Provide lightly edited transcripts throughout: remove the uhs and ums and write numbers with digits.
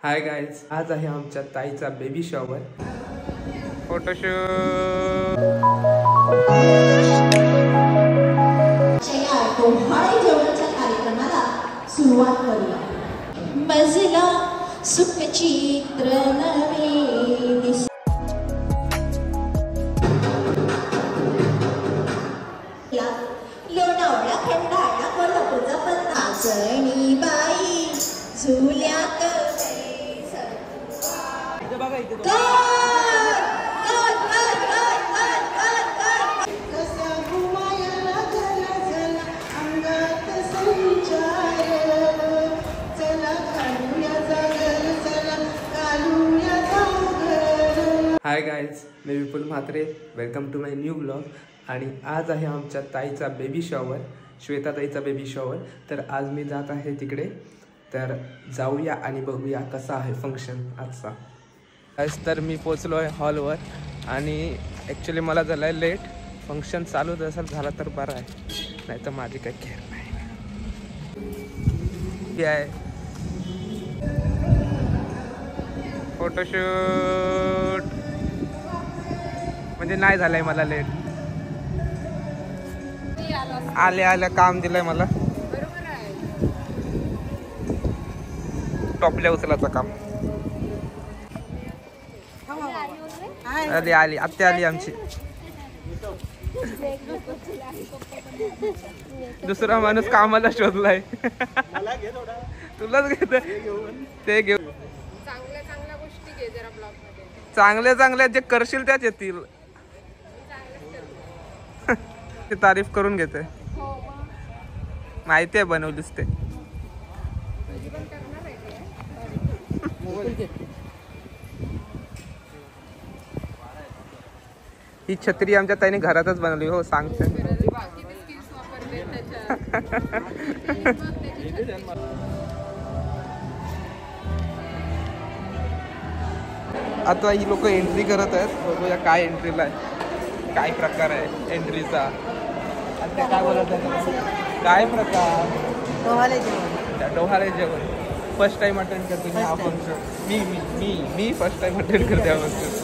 Hi guys, आज आहे आमच्या ताईचा बेबी शॉवर फोटोशूट। डोहाळे जेवणाच्या कार्यक्रमाला सुरुवात करूया। मजला सुखचित्र नवे लोणावळा खंडाळा कोल्हापूरचा पत्ता सणी बाई झुल्यात हाय गाइज, मी Vipul Mhatre, welcome to my new blog. आणि आज आहे आमच्या ताईचा बेबी शॉवर, श्वेता ताईचा बेबी शॉवर। तर आज मी जात आहे तिकडे, तर जाऊया आणि बघूया कसा आहे फंक्शन आजचा। आज तर मी पोचलो आहे हॉलवर आणि ॲक्च्युली मला झालं आहे लेट। फंक्शन चालू जसं झाला तर बरं आहे, नाही तर माझी काही केअर नाही आहे। फोटोशूट म्हणजे नाही झालंय मला लेट, आल्या काम दिलंय मला, टॉपल्या उचलाचं काम। आली आत्या आली आमची, दुसरा माणूस कामाला शोधलाय। तुलाच घेत ते घेऊ, चांगल्या जे करशील त्याच येतील। ते तारीफ करून घेते, माहिती आहे बनवलीस ते। ही छत्री आमच्या ताईने घरातच बनवली हो, सांगते। आता ही लोक एंट्री करत आहेत, बघूया काय एंट्रीला आहे, काय प्रकार आहे एंट्रीचा। आता काय बोलत आहे, काय प्रकार? डोहाळे जेवण फर्स्ट टाइम अटेंड करते मी हा फंक्शन। मी फर्स्ट टाइम अटेंड करते हा फंक्शन।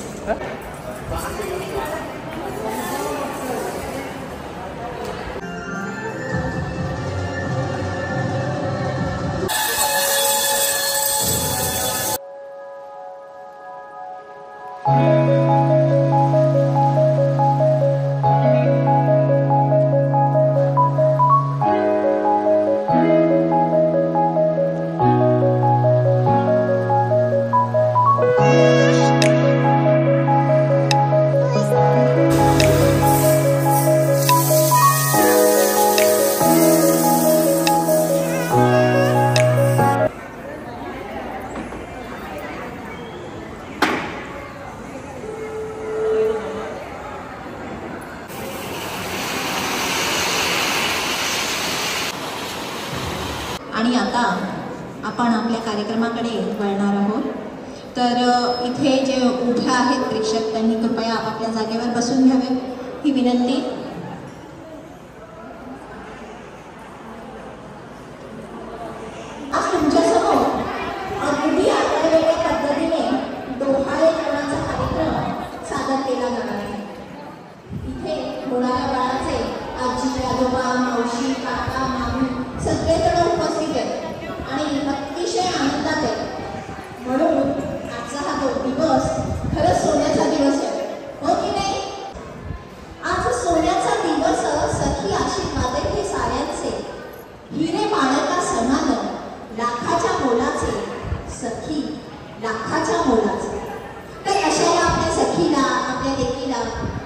आणि आता आपण आपल्या कार्यक्रमाकडे वळणार आहोत। तर इथे जे उभ्या आहेत प्रेक्षक, त्यांनी कृपया आपापल्या जागेवर बसून घ्यावे ही विनंती। आज तुमच्यासमोर अगदी वेगवेगळ्या पद्धतीने डोहाळे जेवणाचा कार्यक्रम सादर केला जाणार आहे। इथे होणाऱ्या बाळाचे आजी आजोबा मावशी काका मामी सगळेजण उपस्थित आहेत आणि अतिशय आनंदात आहेत। म्हणून आजचा हा दिवस खरंच सोन्याचा दिवस आहे, हो की नाही? आज सोन्याचा दिवस, सखी आशीर्वाद हे साऱ्यांचे, हिरे माणका समान लाखाच्या मोलाचे, सखी लाखाच्या मोलाचे। तर अशा या आपल्या सखीला, आपल्या लेकीला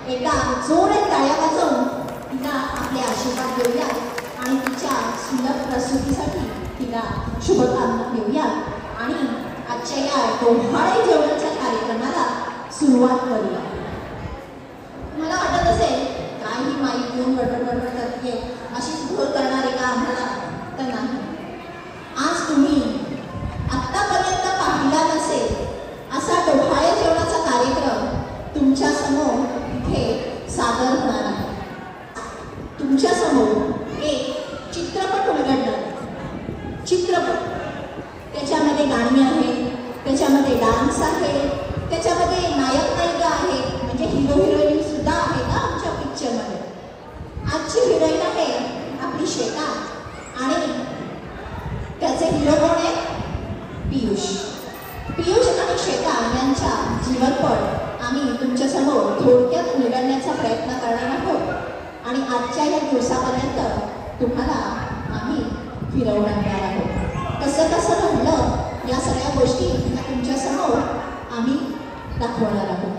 एकदा जोरात टाळ्या वाजवून तिला आपले आशीर्वाद देऊया आणि तिच्या सुलभ प्रसूतीसाठी तिला शुभकामना देऊया आणि आजच्या या डोहाळे जेवणाच्या कार्यक्रमाला सुरुवात करूया। मला वाटत असेल काही माईक घेऊन बडबड करते, अशीच घोर करणारे का आम्हाला? तर नाही। आज तुम्ही आत्तापर्यंत पाहिला नसेल असा डोहाळे जेवणाचा कार्यक्रम तुमच्या समोर इथे सादर होणार आहे। तुमच्या समोर एक चित्रपट उलगडणार, चित्रपट त्याच्यामध्ये गाणी आहेत, त्याच्यामध्ये डान्स आहे, त्याच्यामध्ये नायक नायिका आहे, म्हणजे हिरो हिरोईन सुद्धा आहे ना आमच्या पिक्चरमध्ये. आजची हिरोईन आहे आपली श्वेता आणि त्याचे हिरो कोण आहे? पियुष. पियुष आणि श्वेता यांच्या जीवनपट आम्ही तुमच्यासमोर थोडक्यात उलगडण्याचा प्रयत्न करणार आहोत आणि आजच्या या दिवसापर्यंत तुम्हाला आम्ही फिरवून आणणार आहोत. कसं कसं घडलं या सगळ्या गोष्टी तुमच्यासमोर आम्ही दाखवणार आहोत.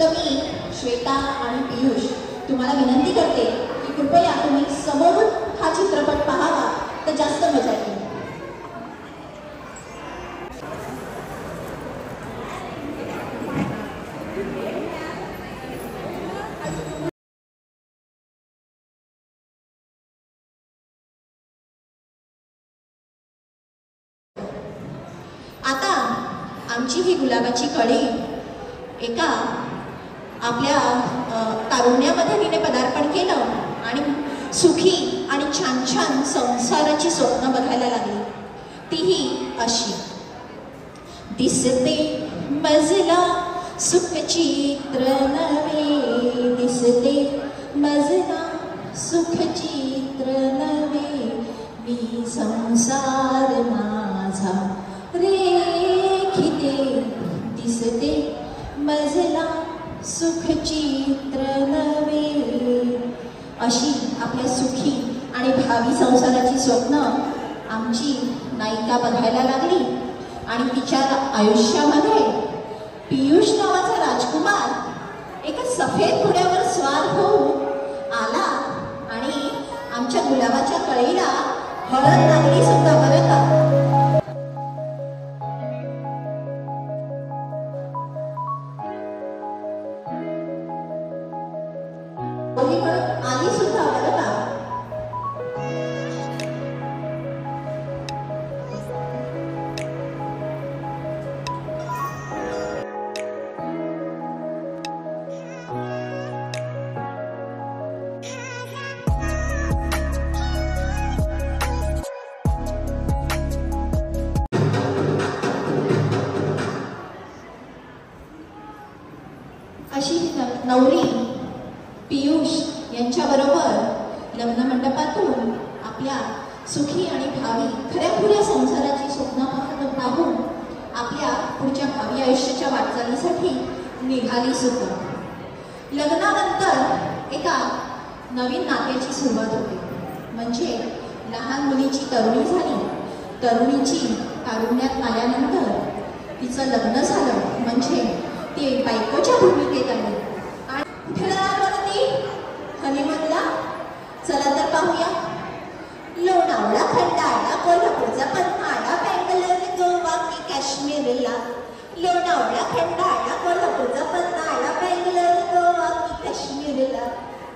तर मी श्वेता आणि पियुष तुम्हाला विनंती करते की कृपया तुम्ही समोरून हा चित्रपट पाहावा तर जास्त मजा येईल. आता आमची ही गुलाबाची कळी एका आपल्या तारुण्यामध्ये तिने पदार्पण केलं आणि सुखी आणि छान छान संसाराची स्वप्न बघायला लागली. तीही अशी दिसते मजला सुखचित्र नवे, दिसते मजला सुखचित्र नवे, मी संसार माझा रेखिते, दिसते मजला सुखचित्र नवे. अशी आपल्या सुखी आणि भावी संसाराची स्वप्न आमची नायिका बघायला लागली आणि तिच्या आयुष्यामध्ये पियुष नावाचा राजकुमार एका सफेद घोड्यावर स्वार होऊन आला आणि आमच्या गुलाबाच्या कळीला हळद लागली सुद्धा बरं का. आली सुद्धा बरं का. अशी नवरी पियुष यांच्याबरोबर लग्न मंडपातून आपल्या सुखी आणि भावी खऱ्या संसाराची स्वप्न पाहून आपल्या पुढच्या भावी आयुष्याच्या वाटचालीसाठी निघाली सुद्धा. लग्नानंतर एका नवीन नात्याची सुरुवात होते. म्हणजे लहान मुलीची तरुणी झाली, तरुणीची तारुण्यात आल्यानंतर तिचं लग्न झालं, म्हणजे ती बायकोच्या भूमिकेत आली. आणि कुठे जाणार ती हनीमूनला? चला तर पाहूया. लोणावळा, खंडाळा, कोल्हापूरचा पन्हाळा, बेंगलोर, गोवा की काश्मीरला. लोणावळा, खंडाळा, कोल्हापूरचा पन्हाळा, बेंगलोर, गोवा की काश्मीरला.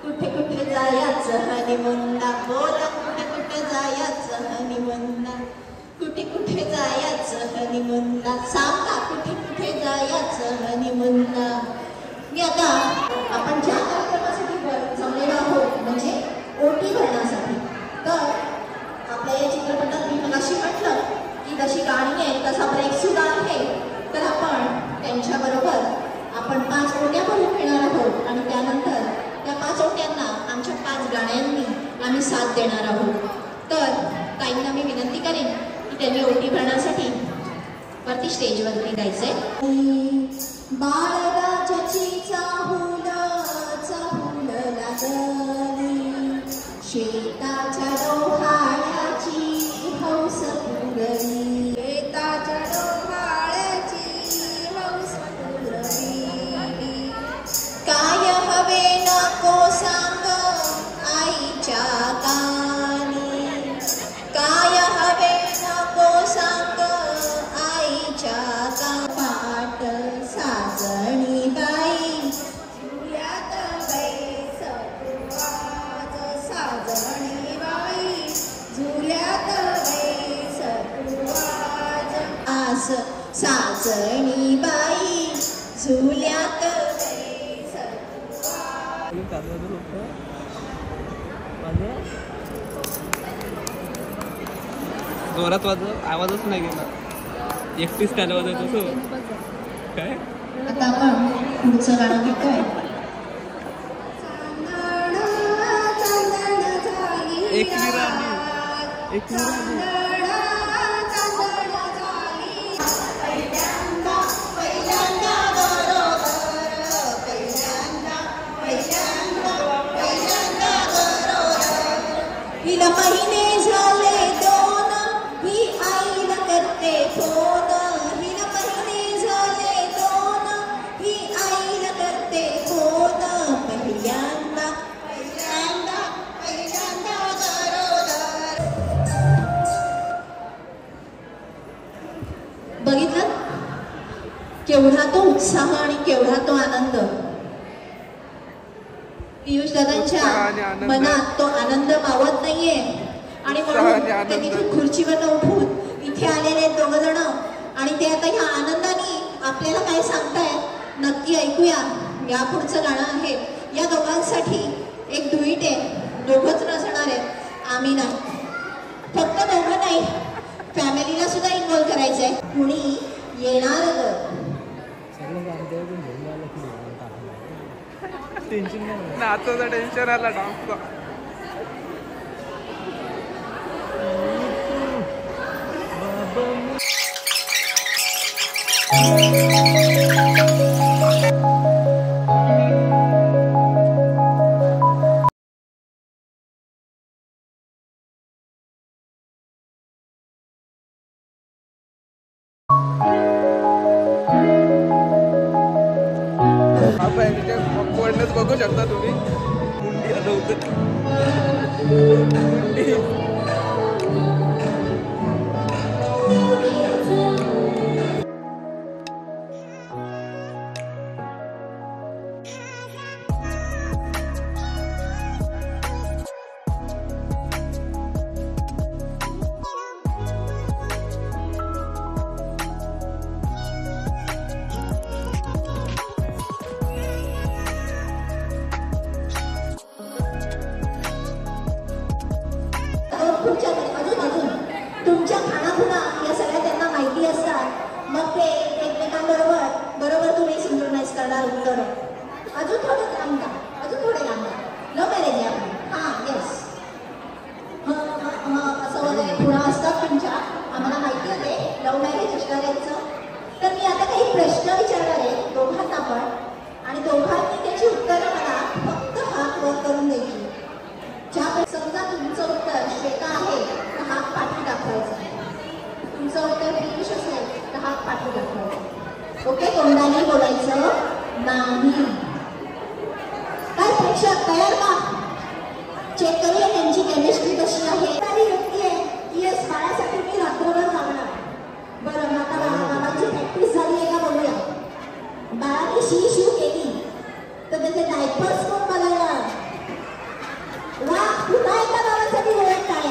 कुठे कुठे जायचं हनीमूनला? बोला कुठे कुठे जायचं हनीमूनला? कुठे कुठे जायचं हनीमूनला? सांगा कुठे कुठे जायचं हनीमूनला? मी आता आपण ज्या कार्यक्रमासाठी जमलेलो आहोत म्हणजे ओटी भरण्यासाठी. तर आपल्या या चित्रपटात मी मगाशी म्हटलं की जशी गाणी आहे तसा ब्रेक सुद्धा आहे. तर आपण त्यांच्याबरोबर आपण 5 ओट्या भरून घेणार आहोत आणि त्यानंतर त्या 5 ओट्यांना आमच्या 5 गाण्यांनी आम्ही साथ देणार आहोत. तर ताईंना मी विनंती करेन की त्यांनी ओटी भरण्यासाठी वरती स्टेजवरती जायचंय. बाळराजाची चाहूल चाहूल लागली, शेताच्या डोहाळ्याची हौस पुरली, शेताच्या डोहाळ्याची हौस पुरली. काय हवे नको सांग आईच्या कानी, काय हवे नको सांग आईच्या पाट साजणी बाई झुल्यात बैस तुवाज, साजणी बाई झुल्यात बैस तुवाज, आस साजणी बाई झुल्यात बैस तुवाज. जोरात वाजव, आवाजच नाही गेला. एकटीच चालवत होतो काय. आता आपण पुढचं गाणं घेतोय. एक हिला महिने झाले 2 ही आईला करते फोन. हिला महिने झाले 2 ही आईला करते फोन. पहिल्यांदा पहिल्यांदा पहिल्यांदा गरोदर. बघितलं केवढा तो उत्साह आणि केवढा तो आनंद. पियुष दादांच्या मनात तो आनंद मावत नाहीये आणि म्हणून ते तिथून खुर्चीवर उठून इथे आलेले 2 जण आणि ते आता ह्या आनंदाने आपल्याला काय सांगतायत नक्की ऐकूया. या पुढचं गाणं आहे या दोघांसाठी एक दुईट आहे. दोघंच नसणार आहेत आम्ही नाही. फक्त दोघं नाही फॅमिलीला सुद्धा इन्व्हॉल्व करायचंय. कुणी येणार नाचाचा टेन्शन आला डान्सचा. बघू शकता तुम्ही मुंडी हलवत. तुमच्या खानाखुणा या सगळ्या त्यांना माहिती असतात. मग ते एकमेकांबरोबर तुम्ही सिंक्रोनाइज करणार उत्तर. अजून थोडे लांब जा, अजून थोडे लांब जा. लव्ह मॅरेज आहे आपण. हां येस असं वगैरे खुणा असतात तुमच्या. आम्हाला माहिती आहे लव्ह मॅरेज असणाऱ्यांचं. तर मी आता काही प्रश्न विचारणार आहे दोघांना पण आणि दोघांनी त्याची उत्तरं मला फक्त हात वर करून द्यायची. समजा तुमचं उत्तर श्वेता आहे तर हात पाठी दाखवायचा. तुमचं उत्तर पियुष असेल तर हात पाठी दाखवायचा. ओके तोंडाने बोलायचं नाही. काय प्रेक्षक तयार का? चेक करूया त्यांची केमिस्ट्री कशी आहे. व्यक्ती आहे येस बाळासाठी मी रात्रभर लागणार. बरं आता बाळाची प्रॅक्टिस झाली आहे का बघूया. बाळाने शी केली तर त्याचे डायपर्स कोण बघायला. वा पुन्हा एका बाळासाठी ओळख काय.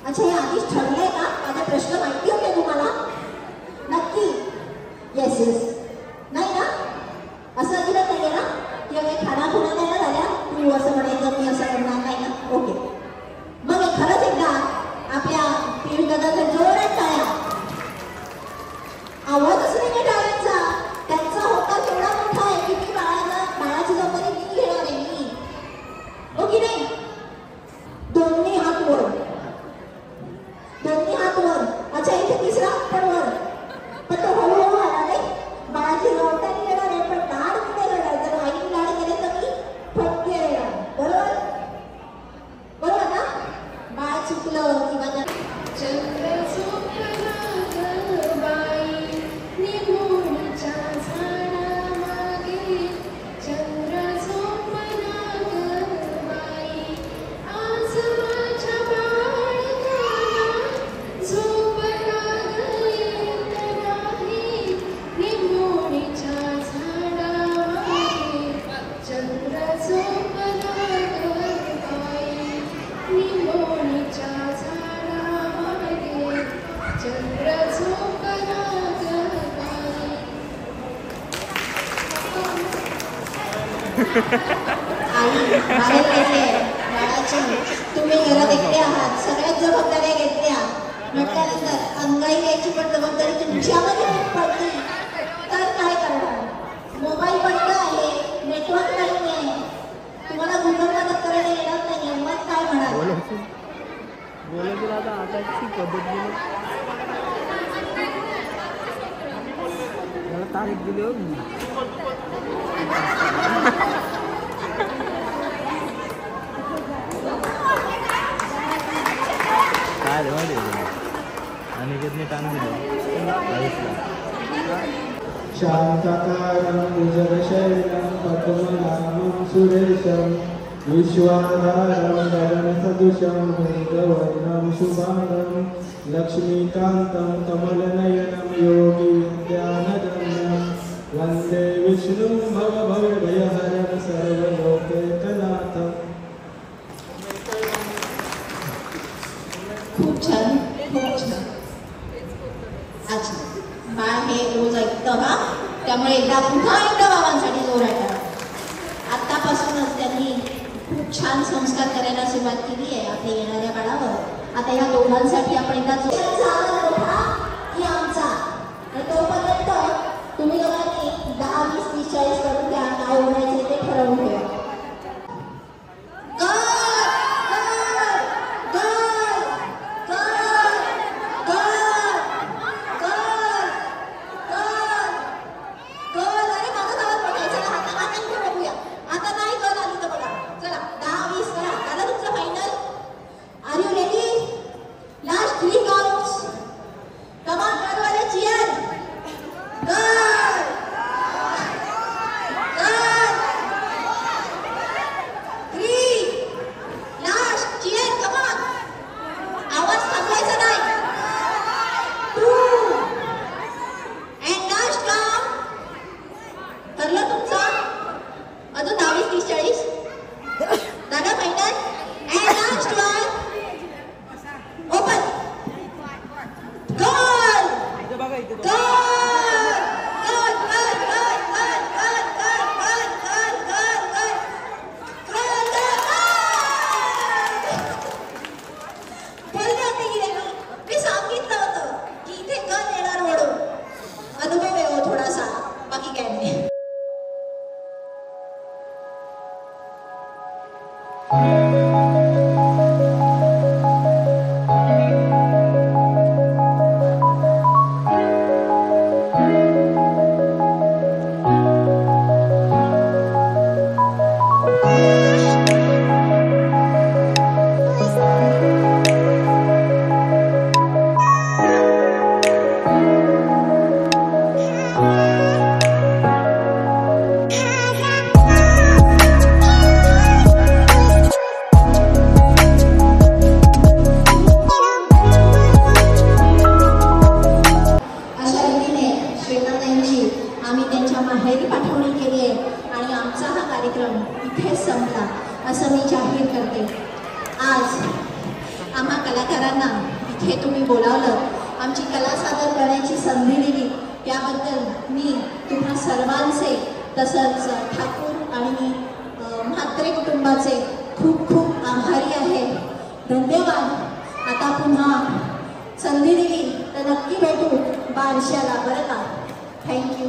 अच्छा हे आधीच ठरलंय का. माझा प्रश्न माहिती होते तुम्हाला नक्की. येस येस नाही ना असं अजिबात नाही आहे ना. किंवा काही खानाखुणा नाही ना झाल्या. तू असं म्हणायचं मी असं करणार नाही ना. ओके मग खरंच एकदा आपल्या पियुष दादाचा जोरात टाळ्या. आवाजच नाही टाळ्यांचा. त्यांचा होकार एवढा मोठा आहे की मी बाळाची जबाबदारी मी घेणार आहे. मी हो की नाही. दोन्ही हात वर. दोन्ही हात वर. अच्छा इथे तिसरा हात पण वर. पण तो हळूहळू आला नाही. बाळाची जबाबदारी घेणार आहे पण लाड कुठे घेणार. जर आईने लाड केले तर मी फटके येणार. बरोबर बरोबर ना. बाळ चुकलं किंवा आई बाळाची तुम्ही घरात एकटे आहात. सगळ्यात जबाबदाऱ्या घेतल्या म्हटल्यानंतर अंगाई द्यायची पण जबाबदारी तुमच्यामध्ये पडली तर काय करणार? मोबाईल बंद आहे, नेटवर्क नाही आहे, तुम्हाला गुगल मदत करायला येणार नाही, मग काय म्हणाल? तारीख दिली हो काय रे वाढ आणि किती टाइम दिलं शांतकारं भुजगशैलं पद्मनाभं सुरेशं विश्वाधारं गगनसदृशं मेघवर्णं शुभांगं लक्ष्मीकान्तं कमलनयनं योगिविद्यानगम्यं वन्दे विष्णुं भवभयहरं सर्वलोकैकनाथम्. खूप छान, खूप छान. अच्छा, बाळ हे रोज ऐकतं हा, त्यामुळे पुन्हा एकदा बाबांसाठी जोरात टाळा. आतापासूनच त्यांनी खूप छान संस्कार करायला सुरुवात केली आहे आपल्या येणाऱ्या बाळावर. आता या दोघांसाठी आपण एकदा की आमचा आणि तोपर्यंत तुम्ही दोघांनी 10, 20, 30, 40 करून द्या. काय बोलायचे ते ठरवून ठेवा. असं मी जाहीर करते. आज आम्हा कलाकारांना इथे तुम्ही बोलावलं, आमची कला सादर करण्याची संधी दिली, त्याबद्दल मी तुम्हा सर्वांचे तसंच ठाकूर आणि म्हात्रे कुटुंबाचे खूप खूप आभारी आहे. धन्यवाद. आता पुन्हा संधी दिली तर नक्की भेटू बारशाला, बरं का. थँक्यू.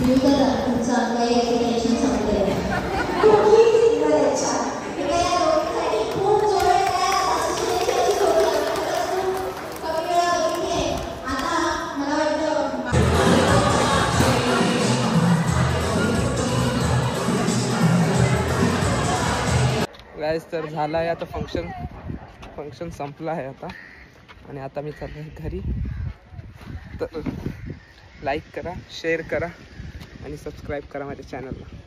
तुमचं अंगाई टेन्शन संपलेलं आहे. दोघी सिंगल आहेत छान. हे काय या दोघींसाठी खूप जोर आहे. सासूची जोडी कमी वेळा बघितली. आता मला वाटतं गाईस तर झाला आहे आता फंक्शन संपला आहे आता आणि आता मी चाललो आहे घरी. तर लाईक करा, शेअर करा आणि सबस्क्राईब करा माझ्या चॅनलला.